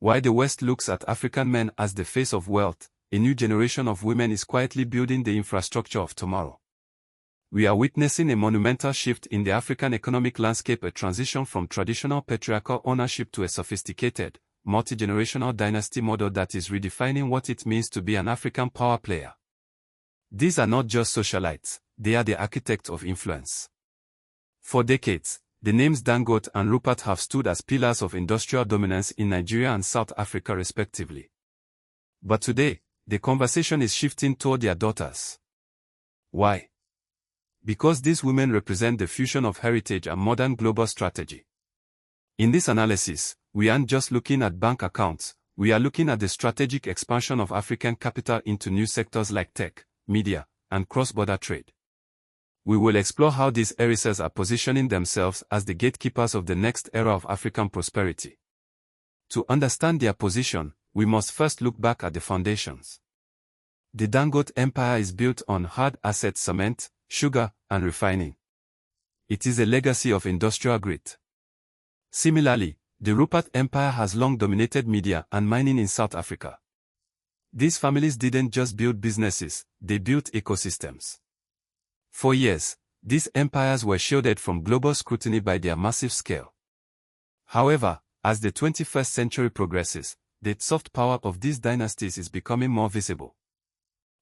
While the West looks at African men as the face of wealth, a new generation of women is quietly building the infrastructure of tomorrow. We are witnessing a monumental shift in the African economic landscape, a transition from traditional patriarchal ownership to a sophisticated, multi-generational dynasty model that is redefining what it means to be an African power player. These are not just socialites, they are the architects of influence. For decades, the names Dangote and Rupert have stood as pillars of industrial dominance in Nigeria and South Africa respectively. But today, the conversation is shifting toward their daughters. Why? Because these women represent the fusion of heritage and modern global strategy. In this analysis, we aren't just looking at bank accounts, we are looking at the strategic expansion of African capital into new sectors like tech, media, and cross-border trade. We will explore how these heiresses are positioning themselves as the gatekeepers of the next era of African prosperity. To understand their position, we must first look back at the foundations. The Dangote empire is built on hard assets: cement, sugar, and refining. It is a legacy of industrial grit. Similarly, the Rupert empire has long dominated media and mining in South Africa. These families didn't just build businesses, they built ecosystems. For years, these empires were shielded from global scrutiny by their massive scale. However, as the 21st century progresses, the soft power of these dynasties is becoming more visible.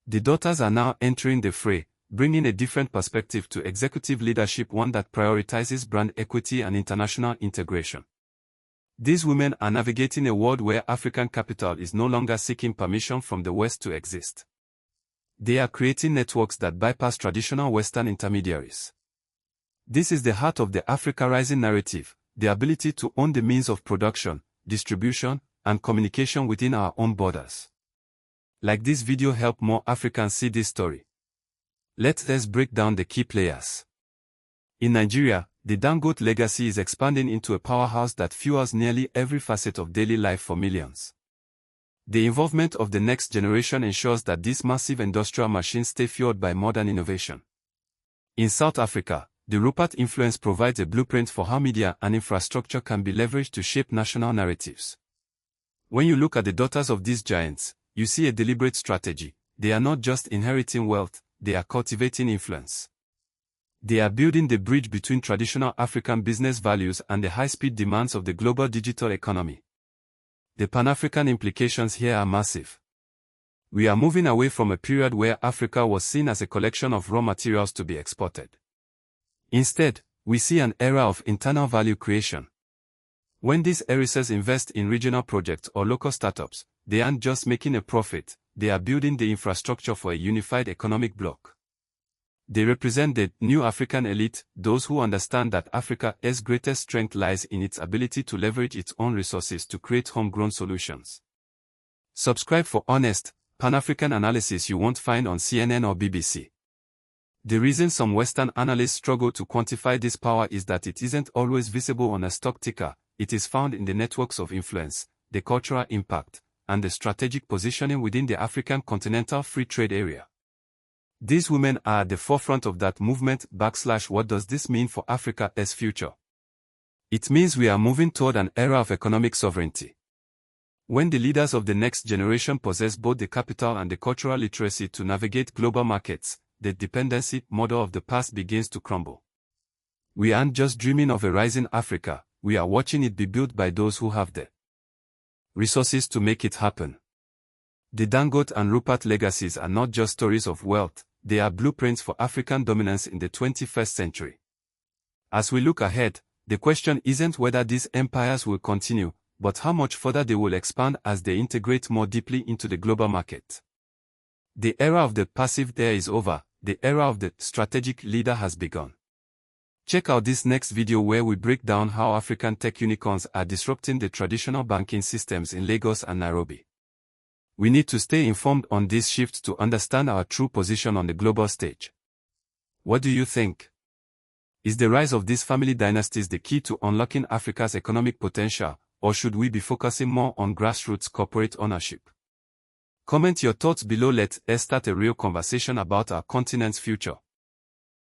The daughters are now entering the fray, bringing a different perspective to executive leadership, one that prioritizes brand equity and international integration. These women are navigating a world where African capital is no longer seeking permission from the West to exist. They are creating networks that bypass traditional Western intermediaries. This is the heart of the Africa Rising narrative, the ability to own the means of production, distribution, and communication within our own borders. Like this video help more Africans see this story. Let's break down the key players. In Nigeria, the Dangote legacy is expanding into a powerhouse that fuels nearly every facet of daily life for millions. The involvement of the next generation ensures that these massive industrial machines stay fueled by modern innovation. In South Africa, the Rupert influence provides a blueprint for how media and infrastructure can be leveraged to shape national narratives. When you look at the daughters of these giants, you see a deliberate strategy. They are not just inheriting wealth, they are cultivating influence. They are building the bridge between traditional African business values and the high-speed demands of the global digital economy. The Pan-African implications here are massive. We are moving away from a period where Africa was seen as a collection of raw materials to be exported. Instead, we see an era of internal value creation. When these heiresses invest in regional projects or local startups, they aren't just making a profit, they are building the infrastructure for a unified economic bloc. They represent the new African elite, those who understand that Africa's greatest strength lies in its ability to leverage its own resources to create homegrown solutions. Subscribe for honest, Pan-African analysis you won't find on CNN or BBC. The reason some Western analysts struggle to quantify this power is that it isn't always visible on a stock ticker. It is found in the networks of influence, the cultural impact, and the strategic positioning within the African Continental Free Trade Area. These women are at the forefront of that movement. What does this mean for Africa's future? It means we are moving toward an era of economic sovereignty. When the leaders of the next generation possess both the capital and the cultural literacy to navigate global markets, the dependency model of the past begins to crumble. We aren't just dreaming of a rising Africa, we are watching it be built by those who have the resources to make it happen. The Dangote and Rupert legacies are not just stories of wealth, they are blueprints for African dominance in the 21st century. As we look ahead, the question isn't whether these empires will continue, but how much further they will expand as they integrate more deeply into the global market. The era of the passive heir is over, the era of the strategic leader has begun. Check out this next video where we break down how African tech unicorns are disrupting the traditional banking systems in Lagos and Nairobi. We need to stay informed on these shifts to understand our true position on the global stage. What do you think? Is the rise of these family dynasties the key to unlocking Africa's economic potential, or should we be focusing more on grassroots corporate ownership? Comment your thoughts below. Let's start a real conversation about our continent's future.